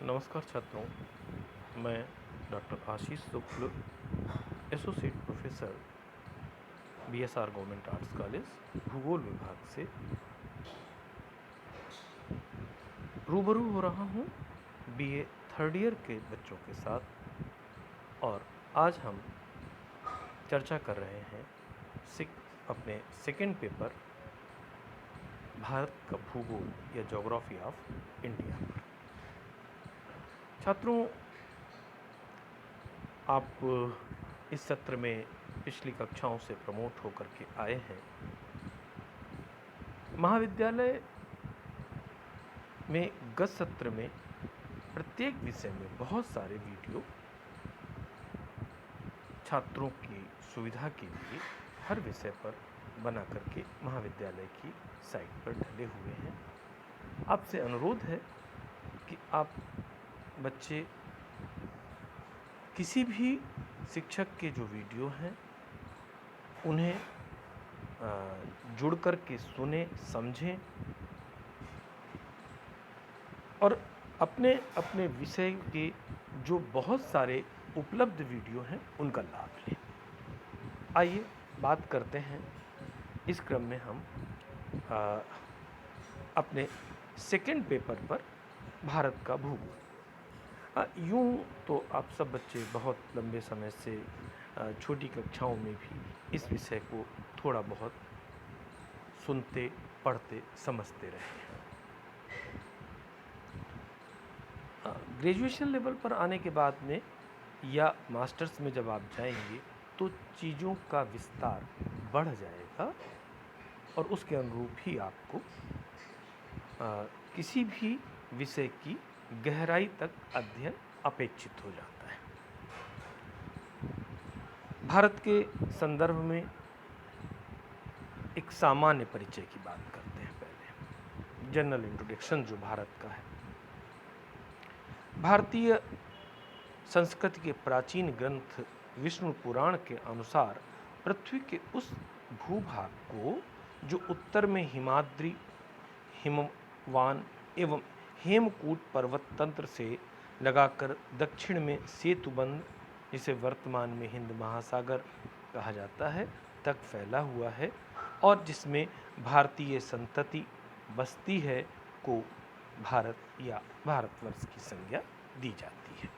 नमस्कार छात्रों, मैं doctor Ashish Shukla, associate professor BSR government arts college भूगोल विभाग से रूबरू हो रहा हूँ बीए थर्ड ईयर के बच्चों के साथ। और आज हम चर्चा कर रहे हैं अपने सेकेंड पेपर भारत का भूगोल या ज्योग्राफी ऑफ इंडिया पर। छात्रों, आप इस सत्र में पिछली कक्षाओं से प्रमोट होकर के आए हैं। महाविद्यालय में गत सत्र में प्रत्येक विषय में बहुत सारे वीडियो छात्रों की सुविधा के लिए हर विषय पर बना करके महाविद्यालय की साइट पर डले हुए हैं। आपसे अनुरोध है कि आप बच्चे किसी भी शिक्षक के जो वीडियो हैं उन्हें जुड़ कर के सुने, समझें और अपने अपने विषय के जो बहुत सारे उपलब्ध वीडियो हैं उनका लाभ लें। आइए बात करते हैं। इस क्रम में हम अपने सेकेंड पेपर पर भारत का भूगोल। यूँ तो आप सब बच्चे बहुत लंबे समय से छोटी कक्षाओं में भी इस विषय को थोड़ा बहुत सुनते, पढ़ते, समझते रहे हैं। ग्रेजुएशन लेवल पर आने के बाद में या मास्टर्स में जब आप जाएंगे तो चीज़ों का विस्तार बढ़ जाएगा और उसके अनुरूप ही आपको किसी भी विषय की गहराई तक अध्ययन अपेक्षित हो जाता है। भारत के संदर्भ में एक सामान्य परिचय की बात करते हैं। पहले जनरल इंट्रोडक्शन जो भारत का है। भारतीय संस्कृति के प्राचीन ग्रंथ विष्णु पुराण के अनुसार पृथ्वी के उस भूभाग को जो उत्तर में हिमाद्री, हिमवान एवं हेमकूट पर्वत तंत्र से लगाकर दक्षिण में सेतुबंध, जिसे वर्तमान में हिंद महासागर कहा जाता है, तक फैला हुआ है और जिसमें भारतीय संतति बसती है, को भारत या भारतवर्ष की संज्ञा दी जाती है।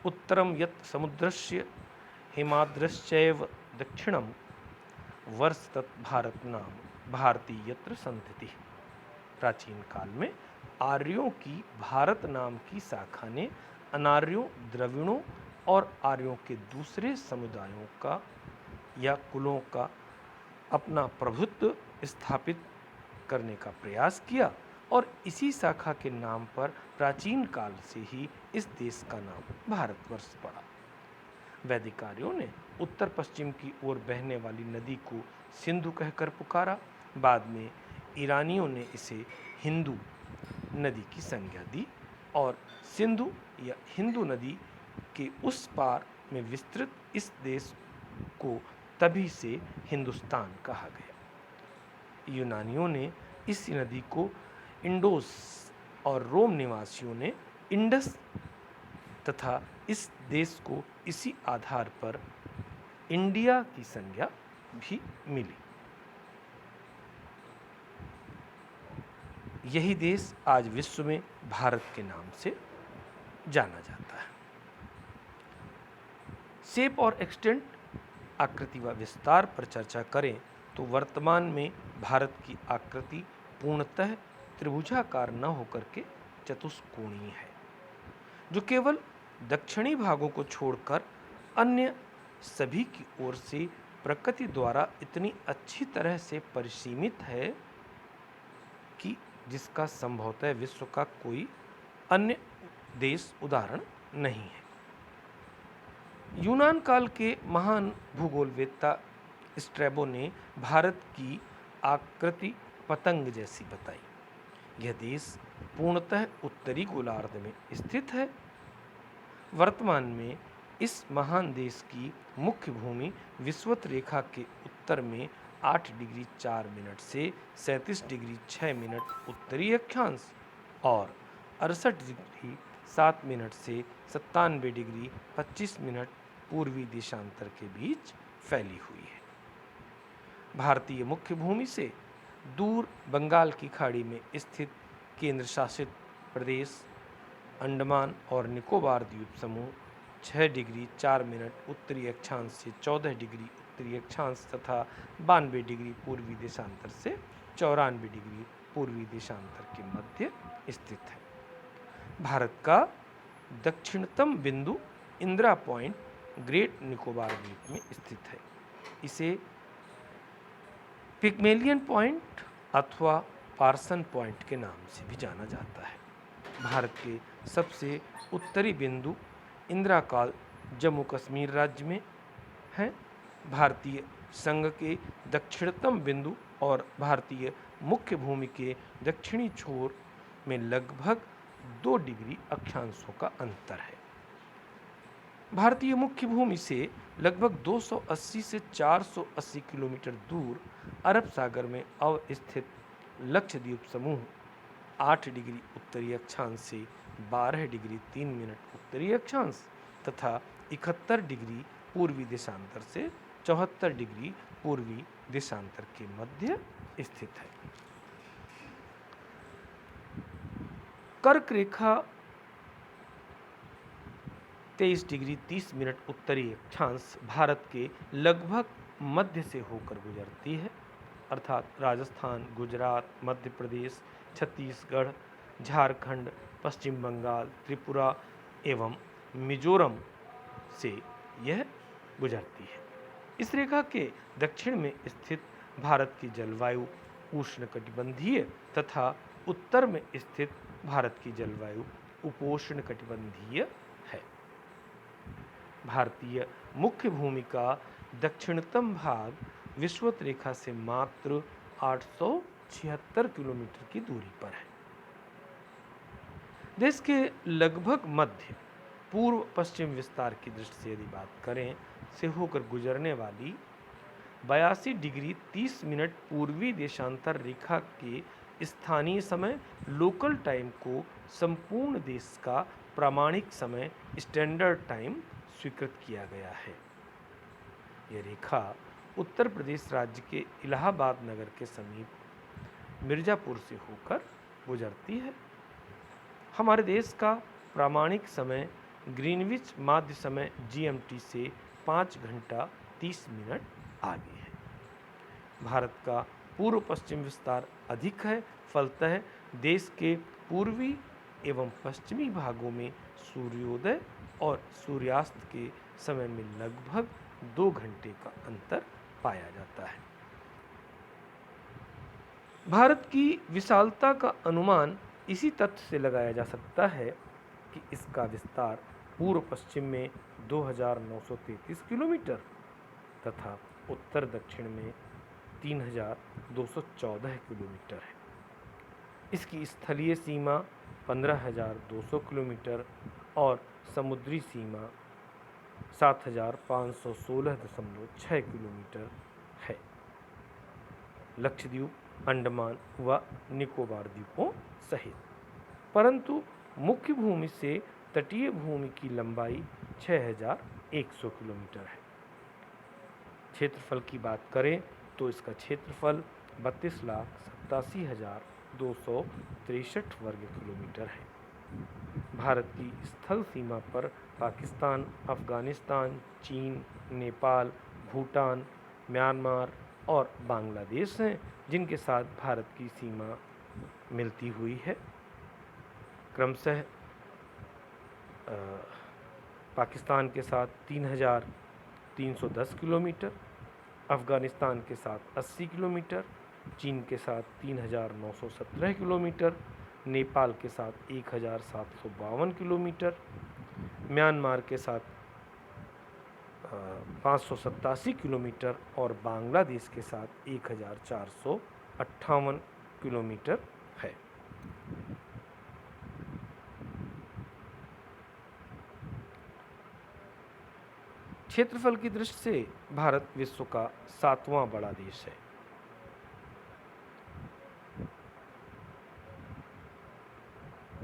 उत्तरम यत् समुद्रस्य हिमाद्रश्चैव दक्षिणम वर्ष तत् भारत नाम भारतीय यत्र संतति। प्राचीन काल में आर्यों की भारत नाम की शाखा ने अनार्यों, द्रविड़ों और आर्यों के दूसरे समुदायों का या कुलों का अपना प्रभुत्व स्थापित करने का प्रयास किया और इसी शाखा के नाम पर प्राचीन काल से ही इस देश का नाम भारतवर्ष पड़ा। वैदिक आर्यों ने उत्तर पश्चिम की ओर बहने वाली नदी को सिंधु कहकर पुकारा। बाद में ईरानियों ने इसे हिंदू नदी की संज्ञा दी और सिंधु या हिंदू नदी के उस पार में विस्तृत इस देश को तभी से हिंदुस्तान कहा गया। यूनानियों ने इस नदी को इंडोस और रोम निवासियों ने इंडस तथा इस देश को इसी आधार पर इंडिया की संज्ञा भी मिली। यही देश आज विश्व में भारत के नाम से जाना जाता है। शेप और एक्सटेंट, आकृति व विस्तार पर चर्चा करें तो वर्तमान में भारत की आकृति पूर्णतः त्रिभुजाकार न होकर के चतुष्कोणीय है, जो केवल दक्षिणी भागों को छोड़कर अन्य सभी की ओर से प्रकृति द्वारा इतनी अच्छी तरह से परिसीमित है कि जिसका संभवतः विश्व का कोई अन्य देश उदाहरण नहीं है। यूनान काल के महान भूगोलवेत्ता स्ट्रैबो ने भारत की आकृति पतंग जैसी बताई। यह देश पूर्णतः उत्तरी गोलार्ध में स्थित है। वर्तमान में इस महान देश की मुख्य भूमि विषुवत रेखा के उत्तर में 8 डिग्री 4 मिनट से 37 डिग्री 6 मिनट उत्तरी अक्षांश और 68 डिग्री 7 मिनट से 97 डिग्री 25 मिनट पूर्वी देशांतर के बीच फैली हुई है। भारतीय मुख्य भूमि से दूर बंगाल की खाड़ी में स्थित केंद्र शासित प्रदेश अंडमान और निकोबार द्वीप समूह 6 डिग्री 4 मिनट उत्तरी अक्षांश से 14 डिग्री उत्तरी अक्षांश तथा 92 डिग्री पूर्वी देशांतर से 94 डिग्री पूर्वी देशांतर के मध्य स्थित है। भारत का दक्षिणतम बिंदु इंदिरा पॉइंट ग्रेट निकोबार द्वीप में स्थित है। इसे पिग्मेलियन पॉइंट अथवा पार्सन पॉइंट के नाम से भी जाना जाता है। भारत के सबसे उत्तरी बिंदु इंदिरा काल जम्मू कश्मीर राज्य में है। भारतीय संघ के दक्षिणतम बिंदु और भारतीय मुख्य भूमि के दक्षिणी छोर में लगभग 2 डिग्री अक्षांशों का अंतर है। भारतीय मुख्य भूमि से लगभग 280 से 480 किलोमीटर दूर अरब सागर में अवस्थित लक्षद्वीप समूह 8 डिग्री उत्तरी अक्षांश से 12 डिग्री 3 मिनट उत्तरी अक्षांश तथा 71 डिग्री पूर्वी देशांतर से 74 डिग्री पूर्वी देशांतर के मध्य स्थित है। कर्क रेखा 23 डिग्री 30 मिनट उत्तरी अक्षांश भारत के लगभग मध्य से होकर गुजरती है, अर्थात राजस्थान, गुजरात, मध्य प्रदेश, छत्तीसगढ़, झारखंड, पश्चिम बंगाल, त्रिपुरा एवं मिजोरम से यह गुजरती है। इस रेखा के दक्षिण में स्थित भारत की जलवायु उष्णकटिबंधीय तथा उत्तर में स्थित भारत की जलवायु उपोष्णकटिबंधीय है। भारतीय मुख्य भूमि का दक्षिणतम भाग विषुवत रेखा से मात्र 876 किलोमीटर की दूरी पर है। देश के लगभग मध्य पूर्व पश्चिम विस्तार की दृष्टि से यदि बात करें से होकर गुजरने वाली 82 डिग्री 30 मिनट पूर्वी देशांतर रेखा के स्थानीय समय लोकल टाइम को संपूर्ण देश का प्रामाणिक समय स्टैंडर्ड टाइम स्वीकृत किया गया है। यह रेखा उत्तर प्रदेश राज्य के इलाहाबाद नगर के समीप मिर्जापुर से होकर गुजरती है। हमारे देश का प्रामाणिक समय ग्रीनविच माध्य समय GMT से 5 घंटा 30 मिनट आगे है। भारत का पूर्व पश्चिम विस्तार अधिक है, फलतः देश के पूर्वी एवं पश्चिमी भागों में सूर्योदय और सूर्यास्त के समय में लगभग 2 घंटे का अंतर पाया जाता है। भारत की विशालता का अनुमान इसी तथ्य से लगाया जा सकता है कि इसका विस्तार पूर्व पश्चिम में 2933 किलोमीटर तथा उत्तर दक्षिण में 3214 किलोमीटर है। इसकी स्थलीय सीमा 15200 किलोमीटर और समुद्री सीमा 7516.6 किलोमीटर है। लक्षद्वीप, अंडमान व निकोबार द्वीपों सहित, परंतु मुख्य भूमि से तटीय भूमि की लंबाई 6100 किलोमीटर है। क्षेत्रफल की बात करें तो इसका क्षेत्रफल 32,87,263 वर्ग किलोमीटर है। भारत की स्थल सीमा पर पाकिस्तान, अफगानिस्तान, चीन, नेपाल, भूटान, म्यांमार और बांग्लादेश हैं, जिनके साथ भारत की सीमा मिलती हुई है। क्रमशः पाकिस्तान के साथ 3310 किलोमीटर, अफगानिस्तान के साथ 80 किलोमीटर, चीन के साथ 3917 किलोमीटर, नेपाल के साथ 1752 किलोमीटर, म्यांमार के साथ 587 किलोमीटर और बांग्लादेश के साथ 1458 किलोमीटर है। क्षेत्रफल की दृष्टि से भारत विश्व का 7वां बड़ा देश है।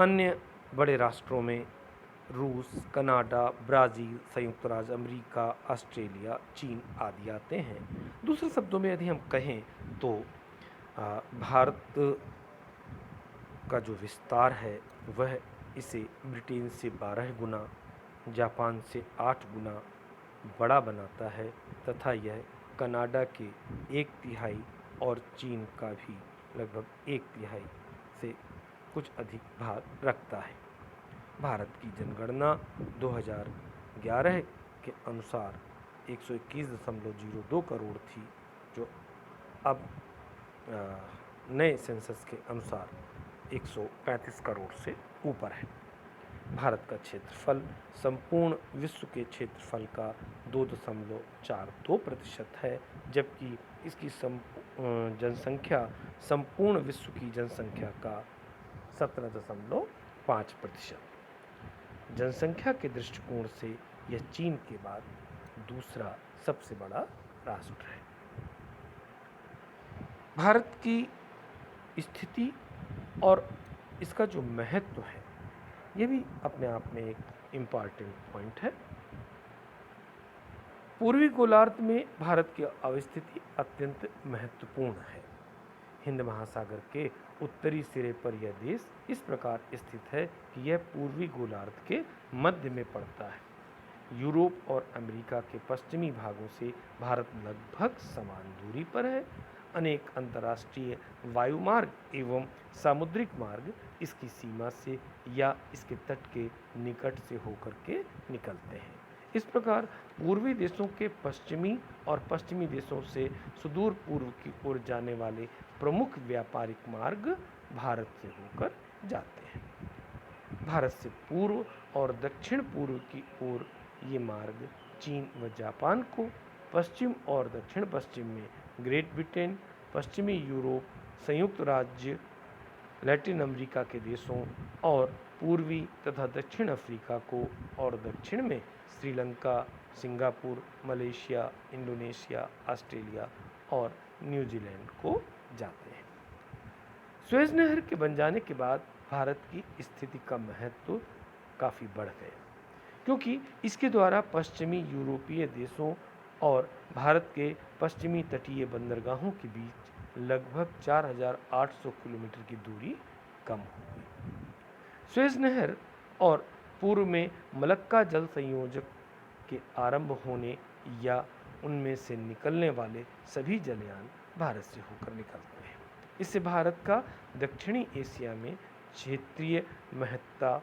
अन्य बड़े राष्ट्रों में रूस, कनाडा, ब्राज़ील, संयुक्त राज्य अमेरिका, ऑस्ट्रेलिया, चीन आदि आते हैं। दूसरे शब्दों में यदि हम कहें तो भारत का जो विस्तार है वह इसे ब्रिटेन से 12 गुना, जापान से 8 गुना बड़ा बनाता है तथा यह कनाडा के 1/3 और चीन का भी लगभग 1/3 से कुछ अधिक भाग रखता है। भारत की जनगणना 2011 के अनुसार 121.02 करोड़ थी, जो अब नए सेंसस के अनुसार 135 करोड़ से ऊपर है। भारत का क्षेत्रफल संपूर्ण विश्व के क्षेत्रफल का 2.42% है, जबकि इसकी जनसंख्या संपूर्ण विश्व की जनसंख्या का 17.5%। जनसंख्या के दृष्टिकोण से यह चीन के बाद दूसरा सबसे बड़ा राष्ट्र है। भारत की स्थिति और इसका जो महत्व है ये भी अपने आप में एक इम्पॉर्टेंट पॉइंट है। पूर्वी गोलार्ध में भारत की अवस्थिति अत्यंत महत्वपूर्ण है। हिंद महासागर के उत्तरी सिरे पर यह देश इस प्रकार स्थित है कि यह पूर्वी गोलार्ध के मध्य में पड़ता है। यूरोप और अमेरिका के पश्चिमी भागों से भारत लगभग समान दूरी पर है। अनेक अंतर्राष्ट्रीय वायुमार्ग एवं सामुद्रिक मार्ग इसकी सीमा से या इसके तट के निकट से होकर के निकलते हैं। इस प्रकार पूर्वी देशों के पश्चिमी और पश्चिमी देशों से सुदूर पूर्व की ओर जाने वाले प्रमुख व्यापारिक मार्ग भारत से होकर जाते हैं। भारत से पूर्व और दक्षिण पूर्व की ओर ये मार्ग चीन व जापान को, पश्चिम और दक्षिण पश्चिम में ग्रेट ब्रिटेन, पश्चिमी यूरोप, संयुक्त राज्य, लैटिन अमेरिका के देशों और पूर्वी तथा दक्षिण अफ्रीका को और दक्षिण में Sri Lanka, Singapore, Malaysia, Indonesia, Australia और न्यूजीलैंड को जाते हैं। सुएज नहर के बन जाने के बाद भारत की स्थिति का महत्व काफ़ी बढ़ गया, क्योंकि इसके द्वारा पश्चिमी यूरोपीय देशों और भारत के पश्चिमी तटीय बंदरगाहों के बीच लगभग 4,800 किलोमीटर की दूरी कम हो गई। सुएज नहर और पूर्व में मलक्का जल संयोजक के आरंभ होने या उनमें से निकलने वाले सभी जलयान भारत से होकर निकलते हैं। इससे भारत का दक्षिणी एशिया में क्षेत्रीय महत्ता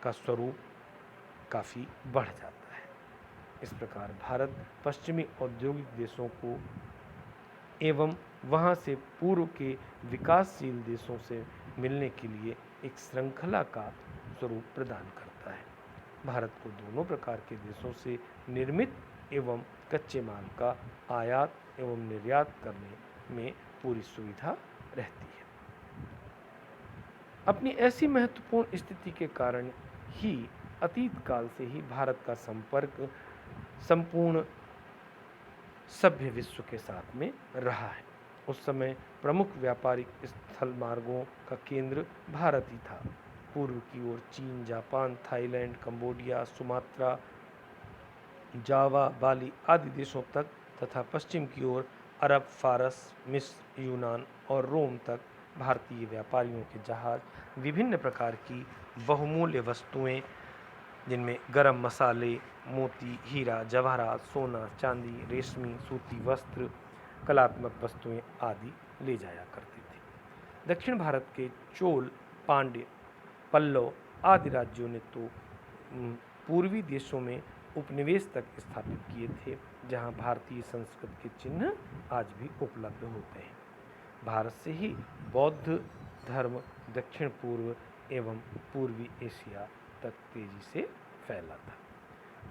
का स्वरूप काफ़ी बढ़ जाता है। इस प्रकार भारत पश्चिमी औद्योगिक देशों को एवं वहाँ से पूर्व के विकासशील देशों से मिलने के लिए एक श्रृंखला का स्वरूप प्रदान करता है। भारत को दोनों प्रकार के देशों से निर्मित एवं कच्चे माल का आयात एवं निर्यात करने में पूरी सुविधा रहती है। अपनी ऐसी महत्वपूर्ण स्थिति के कारण ही अतीत काल से ही भारत का संपर्क संपूर्ण सभ्य विश्व के साथ में रहा है। उस समय प्रमुख व्यापारिक स्थल मार्गों का केंद्र भारत ही था। पूर्व की ओर चीन, जापान, थाईलैंड, कंबोडिया, सुमात्रा, जावा, बाली आदि देशों तक तथा पश्चिम की ओर अरब, फारस, मिस्र, यूनान और रोम तक भारतीय व्यापारियों के जहाज विभिन्न प्रकार की बहुमूल्य वस्तुएं, जिनमें गरम मसाले, मोती, हीरा, जवाहरात, सोना, चांदी, रेशमी, सूती वस्त्र, कलात्मक वस्तुएं आदि ले जाया करते थे। दक्षिण भारत के चोल, पांड्य, पल्लव आदि राज्यों ने तो पूर्वी देशों में उपनिवेश तक स्थापित किए थे, जहां भारतीय संस्कृति के चिन्ह आज भी उपलब्ध होते हैं। भारत से ही बौद्ध धर्म दक्षिण पूर्व एवं पूर्वी एशिया तक तेजी से फैला था।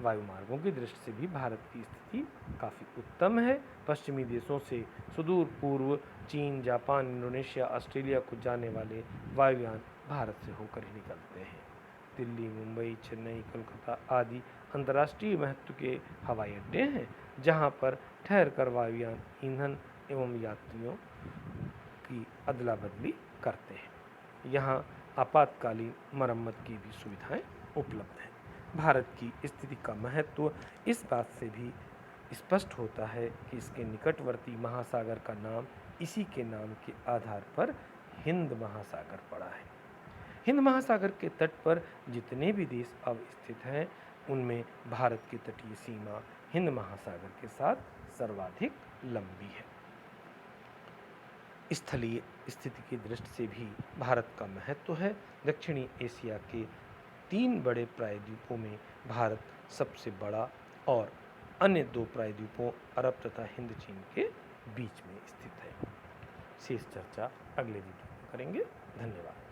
वायुमार्गों की दृष्टि से भी भारत की स्थिति काफ़ी उत्तम है। पश्चिमी देशों से सुदूर पूर्व चीन, जापान, इंडोनेशिया, ऑस्ट्रेलिया को जाने वाले वायुयान भारत से होकर ही निकलते हैं। दिल्ली, मुंबई, चेन्नई, कोलकाता आदि अंतर्राष्ट्रीय महत्व के हवाई अड्डे हैं, जहां पर ठहर कर वायुयान ईंधन एवं यात्रियों की अदला बदली करते हैं। यहाँ आपातकालीन मरम्मत की भी सुविधाएं उपलब्ध हैं। भारत की स्थिति का महत्व इस बात से भी स्पष्ट होता है कि इसके निकटवर्ती महासागर का नाम इसी के नाम के आधार पर हिंद महासागर पड़ा है। हिंद महासागर के तट पर जितने भी देश अब स्थित हैं, उनमें भारत की तटीय सीमा हिंद महासागर के साथ सर्वाधिक लंबी है। स्थलीय स्थिति की दृष्टि से भी भारत का महत्व है। दक्षिणी एशिया के 3 बड़े प्रायद्वीपों में भारत सबसे बड़ा और अन्य 2 प्रायद्वीपों अरब तथा हिंद चीन के बीच में स्थित है। शेष चर्चा अगले वीडियो में करेंगे। धन्यवाद।